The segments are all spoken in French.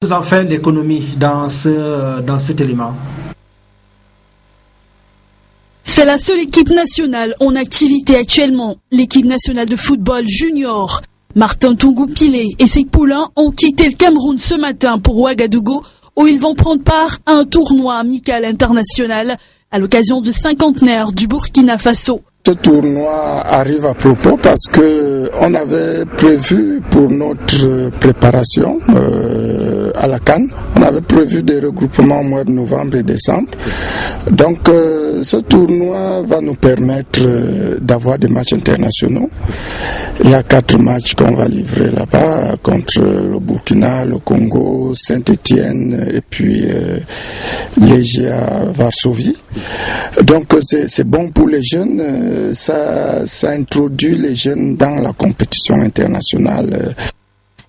Vous en faites l'économie dans cet élément? C'est la seule équipe nationale en activité actuellement, l'équipe nationale de football junior. Martin Tungu-Pilé et ses poulains ont quitté le Cameroun ce matin pour Ouagadougou, où ils vont prendre part à un tournoi amical international à l'occasion du cinquantenaire du Burkina Faso. Ce tournoi arrive à propos parce que on avait prévu pour notre préparation à la CAN, on avait prévu des regroupements au mois de novembre et décembre. Donc ce tournoi va nous permettre d'avoir des matchs internationaux. Il y a 4 matchs qu'on va livrer là-bas contre le Burkina, le Congo, Saint-Étienne et puis Légia Varsovie. Donc c'est bon pour les jeunes. Ça introduit les jeunes dans la compétition internationale.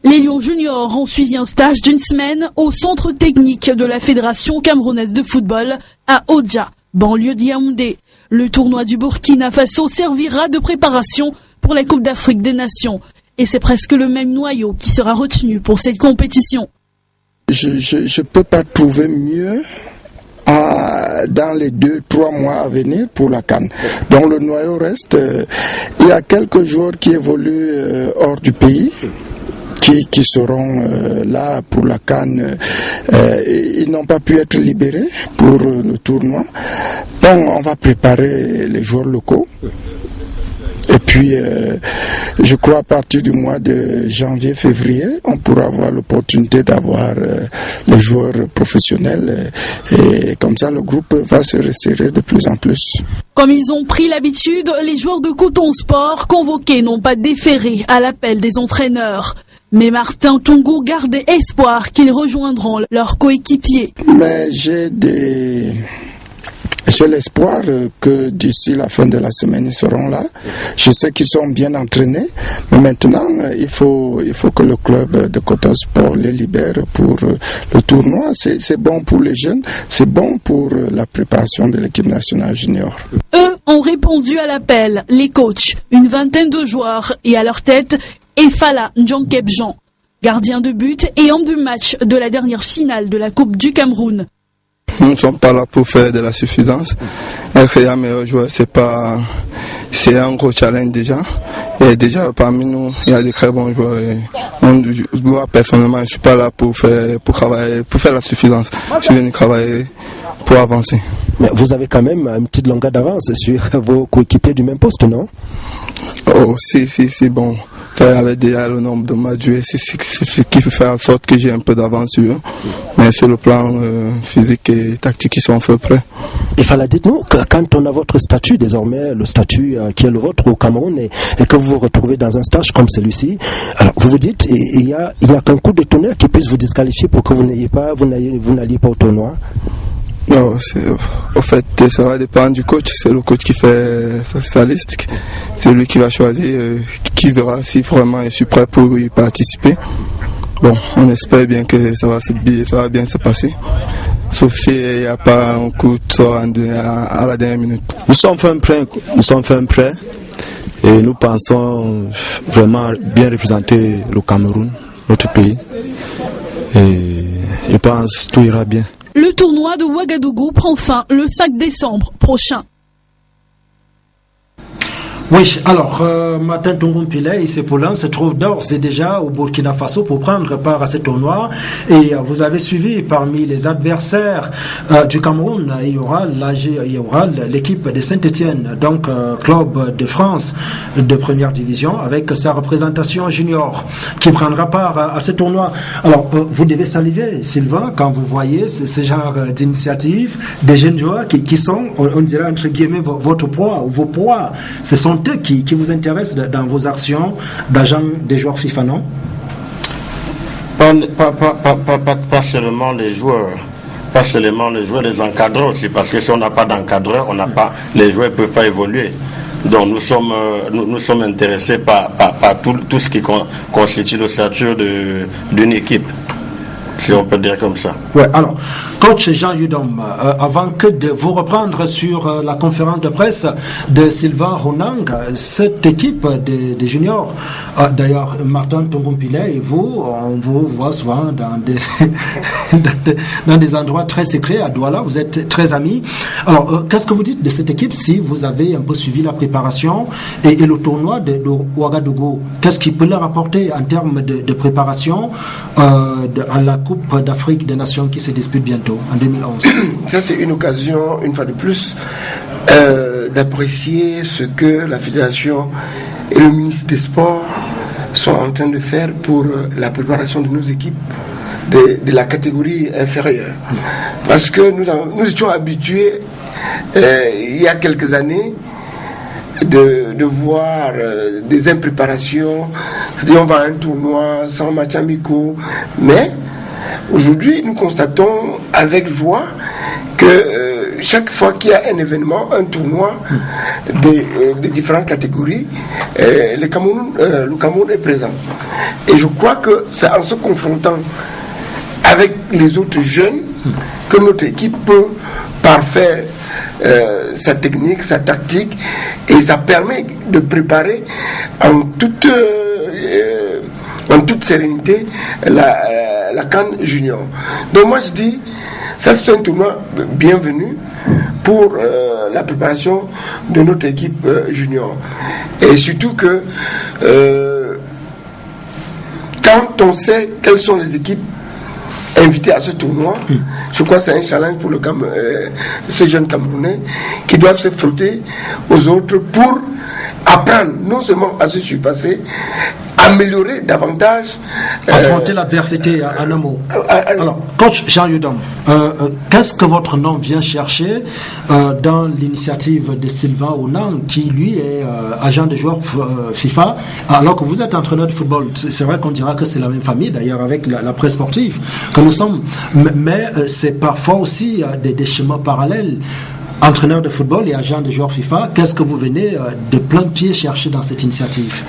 Les Lions juniors ont suivi un stage d'une semaine au centre technique de la Fédération camerounaise de football à Odja, banlieue de Yaoundé. Le tournoi du Burkina Faso servira de préparation pour la Coupe d'Afrique des Nations. Et c'est presque le même noyau qui sera retenu pour cette compétition. Je ne peux pas trouver mieux dans les 2-3 mois à venir pour la CAN. Donc le noyau reste. Il y a quelques joueurs qui évoluent hors du pays, qui seront là pour la CAN. Ils n'ont pas pu être libérés pour le tournoi. Donc on va préparer les joueurs locaux. Et puis, je crois à partir du mois de janvier-février, on pourra avoir l'opportunité d'avoir des joueurs professionnels. Et comme ça, le groupe va se resserrer de plus en plus. Comme ils ont pris l'habitude, les joueurs de Coton Sport convoqués n'ont pas déféré à l'appel des entraîneurs. Mais Martin Tungu garde espoir qu'ils rejoindront leurs coéquipiers. Mais j'ai l'espoir que d'ici la fin de la semaine, ils seront là. Je sais qu'ils sont bien entraînés, mais maintenant, il faut que le club de Coton Sport les libère pour le tournoi. C'est bon pour les jeunes, c'est bon pour la préparation de l'équipe nationale junior. Eux ont répondu à l'appel, les coachs, une vingtaine de joueurs, et à leur tête, Efala Ndjonkep-Jean, gardien de but et homme du match de la dernière finale de la Coupe du Cameroun. Nous ne sommes pas là pour faire de la suffisance. Être un meilleur joueur, c'est un gros challenge déjà. Et déjà parmi nous, il y a des très bons joueurs. Et moi personnellement, je ne suis pas là pour travailler, pour faire la suffisance. Je suis venu travailler pour avancer. Mais vous avez quand même une petite longueur d'avance sur vos coéquipiers du même poste, non? Oh, c'est bon. Ça avait déjà le nombre de matchs joués, c'est ce qui fait en sorte que j'ai un peu d'avance sur eux. Mais sur le plan physique et tactique, ils sont un peu prêts. Il fallait dites-nous que quand on a votre statut désormais, le statut qui est le vôtre au Cameroun, et que vous vous retrouvez dans un stage comme celui-ci, alors vous vous dites, il y a qu'un coup de tonnerre qui puisse vous disqualifier pour que vous n'alliez pas au tournoi? Non, au fait, ça va dépendre du coach. C'est le coach qui fait sa liste. C'est lui qui va choisir, qui verra si vraiment je suis prêt pour y participer. Bon, on espère bien que ça va bien se passer. Sauf s'il n'y a pas un coup de sort à la dernière minute. Nous sommes fin prêts et nous pensons vraiment bien représenter le Cameroun, notre pays. Et je pense que tout ira bien. Le tournoi de Ouagadougou prend fin le 5 décembre prochain. Oui, alors, Martin Tungu-Pilé et ses poulains se trouvent d'ores et déjà au Burkina Faso pour prendre part à ce tournoi. Et vous avez suivi parmi les adversaires du Cameroun, il y aura l'équipe de Saint-Étienne, donc club de France de première division, avec sa représentation junior qui prendra part à ce tournoi. Alors, vous devez saliver, Sylvain, quand vous voyez ce genre d'initiative, des jeunes joueurs qui sont, on dirait entre guillemets, votre poids, ou vos poids. Ce sont eux qui vous intéressent dans vos actions d'agent des joueurs FIFA, non? Pas seulement les joueurs. Pas seulement les joueurs, les encadreurs aussi, parce que si on n'a pas d'encadreur, les joueurs ne peuvent pas évoluer. Donc nous sommes intéressés par tout ce qui constitue l'ossature d'une équipe. si on peut dire comme ça. Ouais, alors, coach Jean Yudom, avant que de vous reprendre sur la conférence de presse de Sylvain Honang, cette équipe des juniors, d'ailleurs, Martin Tongompile et vous, on vous voit souvent dans des endroits très secrets à Douala, vous êtes très amis. Alors, qu'est-ce que vous dites de cette équipe si vous avez un peu suivi la préparation et le tournoi de Ouagadougou? Qu'est-ce qui peut leur apporter en termes de préparation à la Coupe d'Afrique des Nations qui se dispute bientôt en 2011? Ça, c'est une occasion, une fois de plus, d'apprécier ce que la Fédération et le ministre des Sports sont en train de faire pour la préparation de nos équipes de la catégorie inférieure. Parce que nous étions habitués, il y a quelques années, de voir des impréparations, c'est-à-dire on va à un tournoi sans match amicaux, mais aujourd'hui nous constatons avec joie que chaque fois qu'il y a un événement, un tournoi des différentes catégories, le Cameroun est présent. Et je crois que c'est en se confrontant avec les autres jeunes que notre équipe peut parfaire sa technique, sa tactique, et ça permet de préparer en toute sérénité la CAN Junior. Donc moi je dis, ça c'est un tournoi bienvenu pour la préparation de notre équipe junior. Et surtout que quand on sait quelles sont les équipes invité à ce tournoi, je crois que c'est un challenge pour ces jeunes Camerounais qui doivent se frotter aux autres pour apprendre non seulement à se surpasser, améliorer davantage, affronter l'adversité en un mot. Alors, coach Jean Yudom, qu'est-ce que votre nom vient chercher dans l'initiative de Sylvain Honang, qui lui est agent de joueur FIFA, alors que vous êtes entraîneur de football? C'est vrai qu'on dira que c'est la même famille, d'ailleurs, avec la presse sportive que nous sommes, mais c'est parfois aussi des chemins parallèles. Entraîneur de football et agent de joueur FIFA, qu'est-ce que vous venez de plein pied chercher dans cette initiative?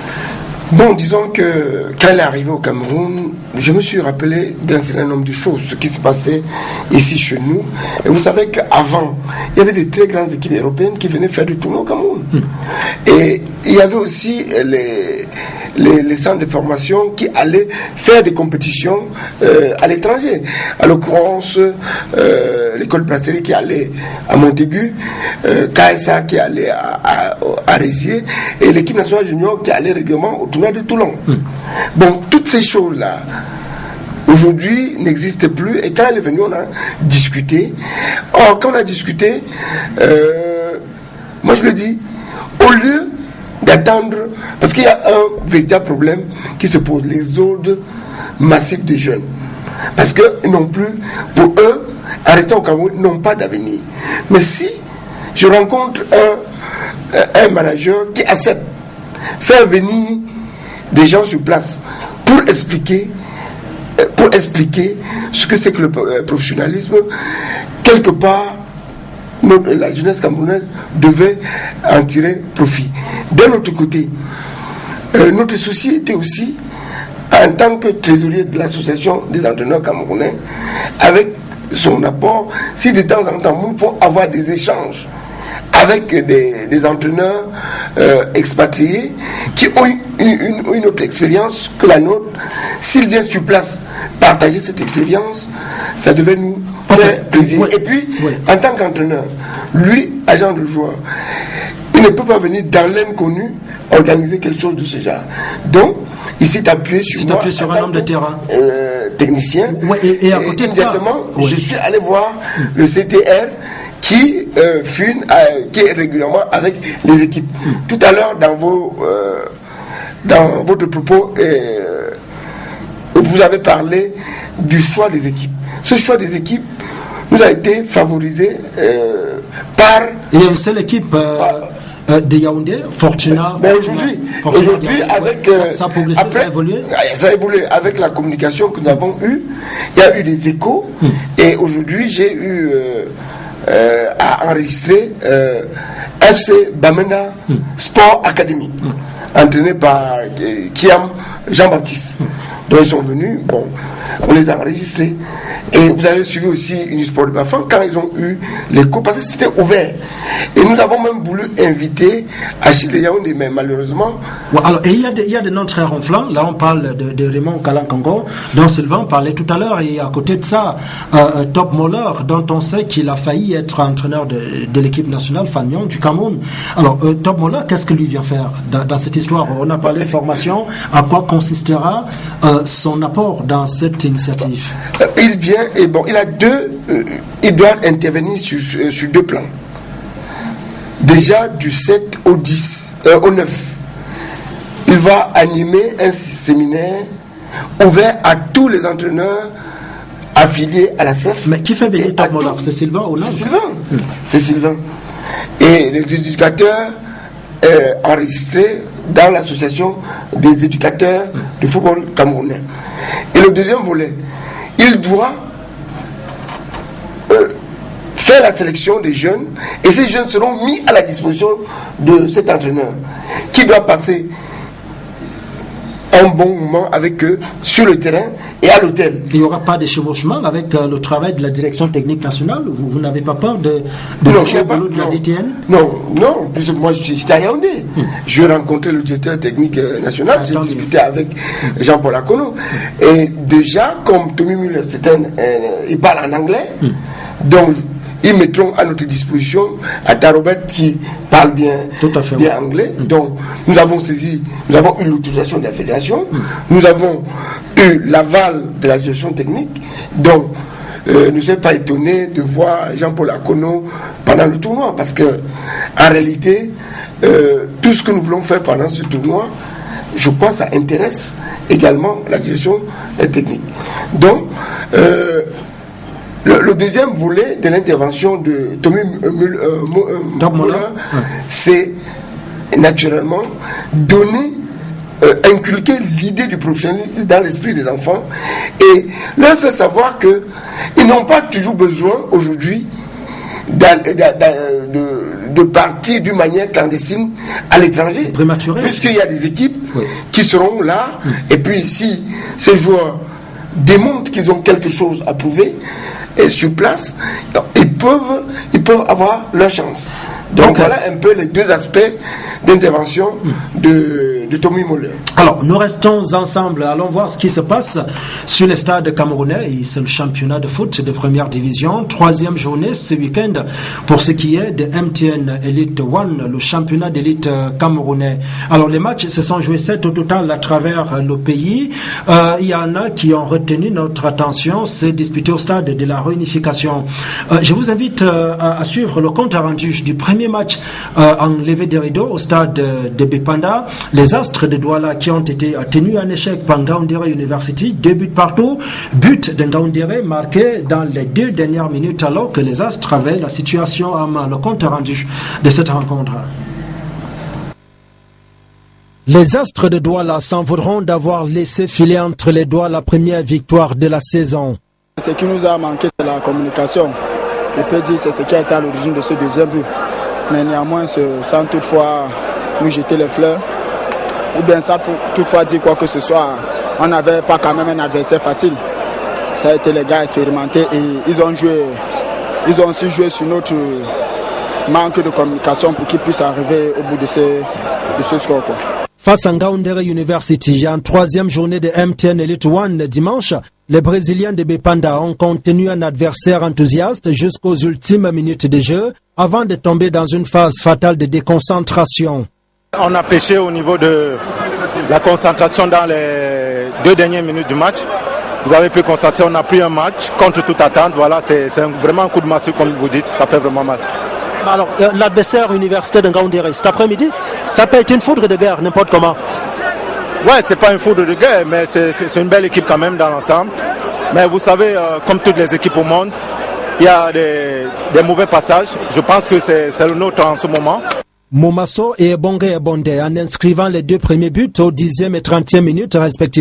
Bon, disons que quand elle est arrivée au Cameroun, je me suis rappelé d'un certain nombre de choses, ce qui se passait ici chez nous. Et vous savez qu'avant, il y avait des très grandes équipes européennes qui venaient faire du tournoi au Cameroun. Et il y avait aussi les centres de formation qui allaient faire des compétitions à l'étranger. À l'occurrence, l'école Brasserie qui allait à Montaigu, KSA qui allait à Rézier, et l'équipe nationale junior qui allait régulièrement au tournoi de Toulon. Bon, toutes ces choses-là, aujourd'hui, n'existent plus, et quand elle est venue, on a discuté. Or, quand on a discuté, moi je le dis, au lieu d'attendre, parce qu'il y a un véritable problème qui se pose, les ordres massifs des jeunes. Parce que non plus, pour eux, à rester au Cameroun, n'ont pas d'avenir. Mais si je rencontre un manager qui accepte faire venir des gens sur place pour expliquer ce que c'est que le professionnalisme, quelque part, la jeunesse camerounaise devait en tirer profit. D'un autre côté, notre souci était aussi, en tant que trésorier de l'association des entraîneurs camerounais, avec son apport, si de temps en temps nous pouvons avoir des échanges avec des entraîneurs expatriés qui ont une autre expérience que la nôtre, s'ils viennent sur place partager cette expérience, ça devait nous faire plaisir. Oui. Et puis, en tant qu'entraîneur, lui, agent de joueur, il ne peut pas venir dans l'inconnu organiser quelque chose de ce genre. Donc, il s'est appuyé sur un homme de terrain. Technicien. Ouais, et à côté de ça, je suis allé voir le CTR qui est régulièrement avec les équipes. Tout à l'heure, dans votre propos, vous avez parlé du choix des équipes. Ce choix des équipes nous a été favorisé par... Il y a une seule équipe de Yaoundé, Fortuna. Mais aujourd'hui, avec... ça a progressé, ça a évolué. Ça a évolué avec la communication que nous avons eue. Il y a eu des échos. Et aujourd'hui, j'ai eu à enregistrer FC Bamenda Sport Academy, entraîné par Kiam Jean-Baptiste. Donc ils sont venus, bon, on les a enregistrés. Et vous avez suivi aussi Unisport de Bafang quand ils ont eu les cours, parce que c'était ouvert. Et nous avons même voulu inviter Achille Yaoundé, mais malheureusement... Alors, et il y a des noms très ronflants. Là, on parle de Raymond Kalankango, dont Sylvain parlait tout à l'heure. Et à côté de ça, Top Moller, dont on sait qu'il a failli être entraîneur de l'équipe nationale Fagnon du Cameroun. Alors, Top Moller, qu'est-ce que lui vient faire dans cette histoire? On a parlé de formation. À quoi consistera son apport dans cette initiative? Il vient, et bon, il doit intervenir sur deux plans. Déjà, du 7 au 9, il va animer un séminaire ouvert à tous les entraîneurs affiliés à la CEF. Mais qui fait venir Top Moller? C'est Sylvain ou non? C'est Sylvain. C'est Sylvain. Et les éducateurs enregistrés dans l'association des éducateurs de football camerounais. Et le deuxième volet, il doit faire la sélection des jeunes, et ces jeunes seront mis à la disposition de cet entraîneur qui doit passer un bon moment avec eux sur le terrain et à l'hôtel. Il n'y aura pas de chevauchement avec le travail de la direction technique nationale? Vous n'avez pas peur de non, de la DTN? Non, puisque moi j'étais à Yaoundé. Je rencontrais le directeur technique national, j'ai discuté avec Jean-Paul Akono. Et déjà, comme Tommy Muller, il parle en anglais, donc ils mettront à notre disposition à Tarobet qui parle bien anglais. Donc nous avons eu l'autorisation de la fédération, nous avons eu l'aval de la gestion technique. Donc nous ne sommes pas étonnés de voir Jean-Paul Akono pendant le tournoi, parce que en réalité tout ce que nous voulons faire pendant ce tournoi, je crois que ça intéresse également la gestion technique. Donc le deuxième volet de l'intervention de Tommy Moller, c'est naturellement inculquer l'idée du professionnalisme dans l'esprit des enfants et leur faire savoir qu'ils n'ont pas toujours besoin aujourd'hui de partir d'une manière clandestine à l'étranger, puisqu'il y a des équipes qui seront là, et puis si ces joueurs démontrent qu'ils ont quelque chose à prouver et sur place, donc ils peuvent avoir leur chance. Donc voilà un peu les deux aspects d'intervention de Tommy Moller. Alors nous restons ensemble, allons voir ce qui se passe sur les stades camerounais. C'est le championnat de foot de première division, 3e journée ce week-end pour ce qui est de MTN Elite One, le championnat d'élite camerounais. Alors les matchs se sont joués 7 au total à travers le pays. Il y en a qui ont retenu notre attention, c'est disputé au stade de la réunification. Je vous invite à suivre le compte rendu du premier match en levée des rideaux au stade de Bepanda. Les Astres de Douala qui ont été tenus en échec par Ngaoundéré University, 2 buts partout, but de Ngaoundéré marqué dans les 2 dernières minutes alors que les Astres avaient la situation à main. Le compte rendu de cette rencontre. Les Astres de Douala s'en voudront d'avoir laissé filer entre les doigts la première victoire de la saison. Ce qui nous a manqué, c'est la communication. Je peux dire que c'est ce qui a été à l'origine de ce deuxième but. Mais néanmoins, sans toutefois nous jeter les fleurs, ou bien sans toutefois dire quoi que ce soit, on n'avait pas quand même un adversaire facile. Ça a été les gars expérimentés et ils ont aussi joué sur notre manque de communication pour qu'ils puissent arriver au bout de ce score, quoi. Face à Ngaoundéré University, en 3e journée de MTN Elite One dimanche, les Brésiliens de Bepanda ont contenu un adversaire enthousiaste jusqu'aux ultimes minutes de jeu avant de tomber dans une phase fatale de déconcentration. On a pêché au niveau de la concentration dans les 2 dernières minutes du match. Vous avez pu constater, on a pris un match contre toute attente. Voilà, c'est vraiment un coup de massue, comme vous dites, ça fait vraiment mal. Alors, l'adversaire universitaire de Ngaoundéré, cet après-midi, ça peut être une foudre de guerre, n'importe comment. Ouais, c'est pas une foudre de guerre, mais c'est une belle équipe quand même dans l'ensemble. Mais vous savez, comme toutes les équipes au monde, il y a des mauvais passages. Je pense que c'est le nôtre en ce moment. Momasso et Bongé Bondé en inscrivant les 2 premiers buts aux 10e et 30e minutes respectivement.